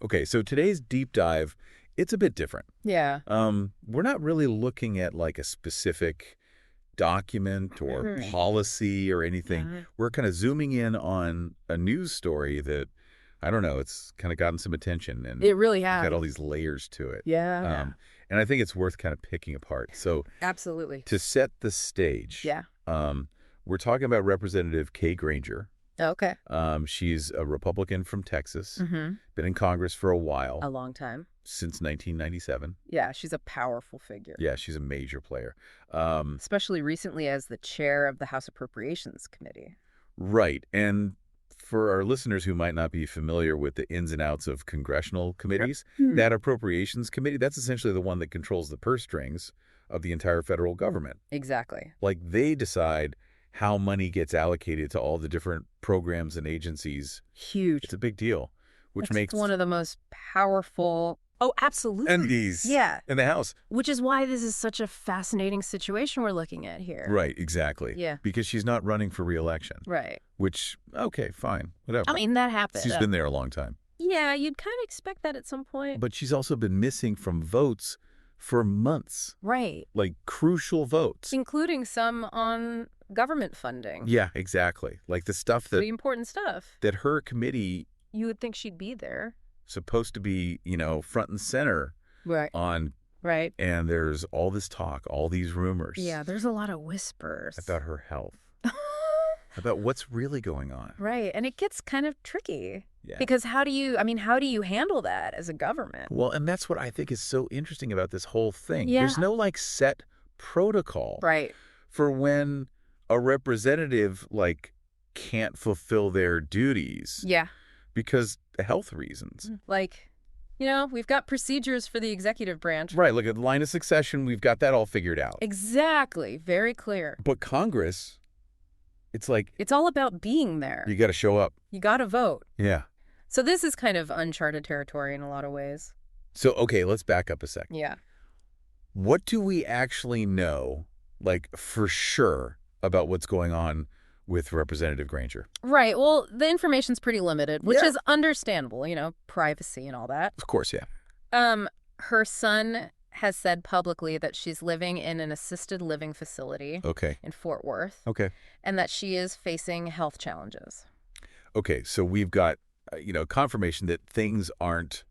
Okay, so today's deep dive, it's a bit different. Yeah. We're not really looking at like a specific document or Mhm. policy or anything. Yeah. We're kind of zooming in on a news story that, I don't know, it's kind of gotten some attention and It really got has. all these layers to it. Yeah. And I think it's worth kind of picking apart. So Absolutely. to set the stage, Yeah. we're talking about Representative Kay Granger. Okay. She's a Republican from Texas, Mm-hmm. been in Congress for a while, A long time. since 1997. Yeah, she's a powerful figure. Yeah, she's a major player. Especially recently as the chair of the House Appropriations Committee. Right. And for our listeners who might not be familiar with the ins and outs of congressional committees, that Appropriations Committee, that's essentially the one that controls the purse strings of the entire federal government. Exactly. Like, they decide how money gets allocated to all the different programs and agencies. Huge. It's a big deal, which It's makes one of the most powerful. Oh, absolutely. MDs Yeah. in the House. Which is why this is such a fascinating situation we're looking at here. Right, exactly. Yeah. Because she's not running for re-election. Right. Which, okay, fine, whatever. I mean, that happened. She's been there a long time. Yeah, you'd kind of expect that at some point. But she's also been missing from votes for months. Right. Like, crucial votes. Including some on government funding. Yeah, exactly. Like the stuff that Pretty important stuff. that her committee You would think she'd be there. supposed to be, front and center Right. on, Right. and there's all this talk, all these rumors Yeah, there's a lot of whispers. about her health, about what's really going on. Right. And it gets kind of tricky. Yeah. Because how do you handle that as a government? Well, and that's what I think is so interesting about this whole thing. Yeah. There's no like set protocol Right. for when a representative can't fulfill their duties Yeah. because of health reasons. Like, we've got procedures for the executive branch. Right, look at the line of succession, we've got that all figured out. Exactly. Very clear. But Congress, it's like It's all about being there. you got to show up. You got to vote. Yeah. So this is kind of uncharted territory in a lot of ways. So, okay, let's back up a sec. Yeah. What do we actually know, for sure, about what's going on with Representative Granger? Right. Well, the information's pretty limited, which Yeah. is understandable, privacy and all that. Of course, yeah. Her son has said publicly that she's living in an assisted living facility Okay. in Fort Worth Okay. and that she is facing health challenges. Okay, so we've got, confirmation that things aren't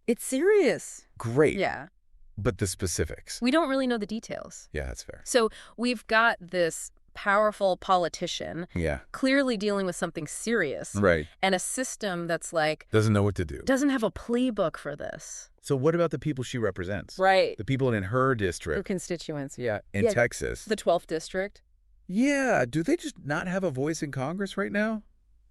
It's serious. great. Yeah. But the specifics. We don't really know the details. Yeah, that's fair. So we've got this powerful politician Yeah. clearly dealing with something serious Right. and a system that's Doesn't know what to do. doesn't have a playbook for this. So what about the people she represents? Right. The people in her Her district. constituents. Yeah, in Yeah. Texas. The 12th district. Yeah, do they just not have a voice in Congress right now?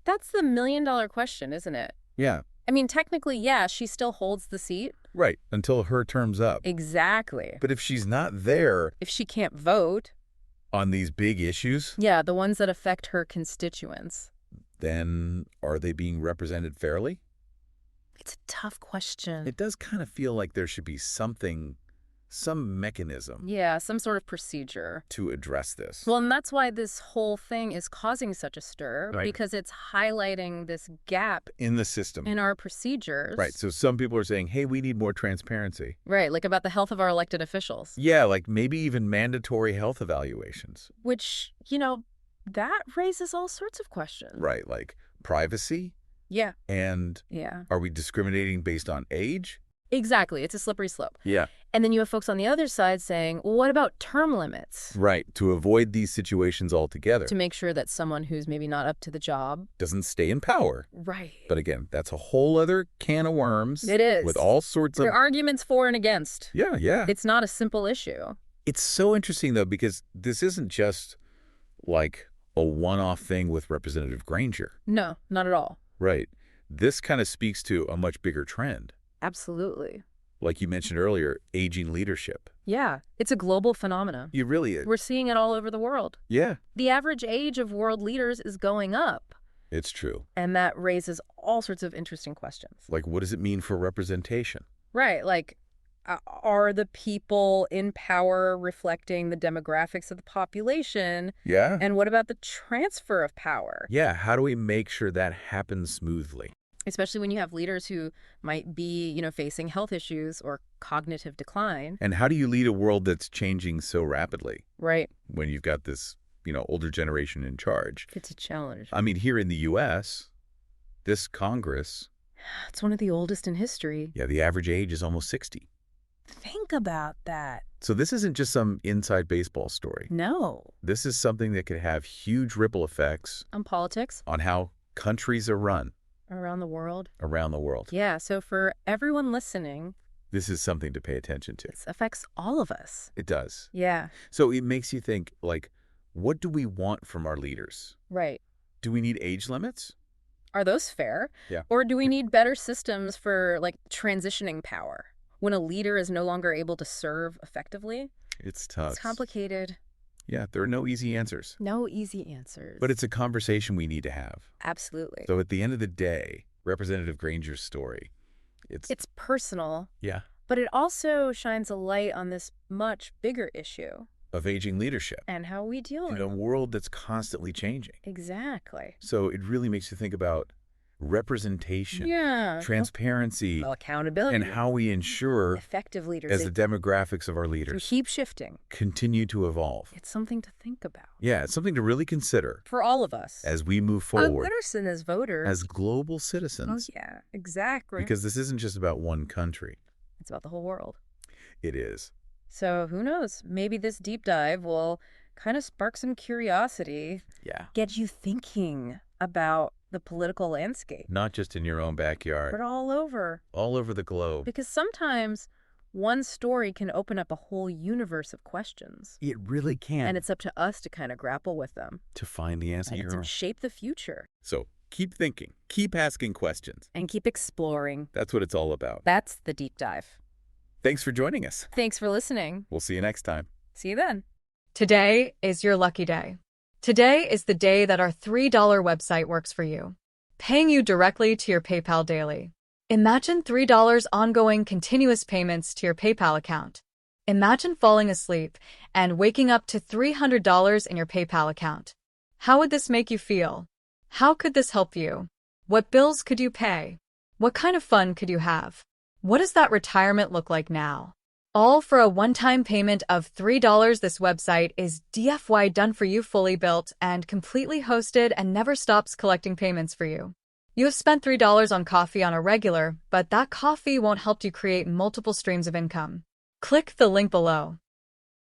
That's the million-dollar question, isn't it? Yeah, I mean, technically, yeah, she still holds the seat. right, until her term's up. Exactly. But if she's not there If she can't vote, on these big issues, yeah, the ones that affect her constituents. then are they being represented fairly? It's a tough question. It does kind of feel like there should be some mechanism Yeah, some sort of procedure. to address this. Well, and that's why this whole thing is causing such a stir, Right. because it's highlighting this gap In the system. in our procedures. Right, so some people are saying, hey, we need more transparency. Right, like about the health of our elected officials. Yeah, maybe even mandatory health evaluations. Which, that raises all sorts of questions. Right, privacy. Yeah. And Yeah. are we discriminating based on age? Exactly. It's a slippery slope. Yeah. And then you have folks on the other side saying, well, what about term limits? Right, to avoid these situations altogether. To make sure that someone who's maybe not up to the job. Doesn't stay in power. Right. But again, that's a whole other can of worms. It is. With all sorts of... There are arguments for and against. Yeah, yeah. It's not a simple issue. It's so interesting, though, because this isn't just a one-off thing with Representative Granger. No, not at all. Right. This kind of speaks to a much bigger trend. Absolutely. Like you mentioned earlier, aging leadership. Yeah. It's a global phenomenon. You really... We're seeing it all over the world. Yeah. The average age of world leaders is going up. It's true. And that raises all sorts of interesting questions. What does it mean for representation? Right. Are the people in power reflecting the demographics of the population? Yeah. And what about the transfer of power? Yeah, how do we make sure that happens smoothly? Especially when you have leaders who might be, facing health issues or cognitive decline. And how do you lead a world that's changing so rapidly Right. when you've got this, older generation in charge? It's a challenge. I mean, here in the U.S., this Congress, It's one of the oldest in history. yeah, the average age is almost 60. Think about that. So this isn't just some inside baseball story. No. This is something that could have huge ripple effects On politics on how countries are run around the world. around the world. Yeah, so for everyone listening, This is something to pay attention to. this affects all of us. It does. Yeah, So it makes you think, like, what do we want from our leaders? right. Do we need age limits? Are those fair? Yeah. Or do we need better systems for, transitioning power? When a leader is no longer able to serve effectively? It's tough. It's complicated. Yeah, there are no easy answers. No easy answers. But it's a conversation we need to have. Absolutely. So at the end of the day, Representative Granger's story, It's personal, yeah, but it also shines a light on this much bigger issue of aging leadership and how we deal in with a it. world that's constantly changing. Exactly. So it really makes you think about representation, Yeah. transparency, Well, accountability. and how we ensure, Effective leaders. as the demographics of our They leaders keep shifting. continue to evolve. It's something to think about. Yeah, it's something to really consider For all of us. as we move Our forward citizen as voters. as global Oh, citizens. yeah. Exactly. Because this isn't just about one country. it's about the whole world. It is. So who knows? Maybe this deep dive will kind of spark some curiosity, Yeah. get you thinking about the political landscape, Not just in your own backyard, but all over. all over the globe. Because sometimes one story can open up a whole universe of questions. It really can. And it's up to us to kind of grapple with them to find the answer. and to shape the future So keep thinking, keep asking questions. and keep exploring. That's what it's all about. That's the deep dive. Thanks for joining us. Thanks for listening. We'll see you next time. See you then. Today is your lucky day. Today is the day that our $3 website works for you, paying you directly to your PayPal daily. Imagine $3 ongoing continuous payments to your PayPal account. Imagine falling asleep and waking up to $300 in your PayPal account. How would this make you feel? How could this help you? What bills could you pay? What kind of fun could you have? What does that retirement look like now? All for a one-time payment of $3. This website is DFY done for you, fully built and completely hosted, and never stops collecting payments for you. You have spent $3 on coffee on a regular, but that coffee won't help you create multiple streams of income. Click the link below.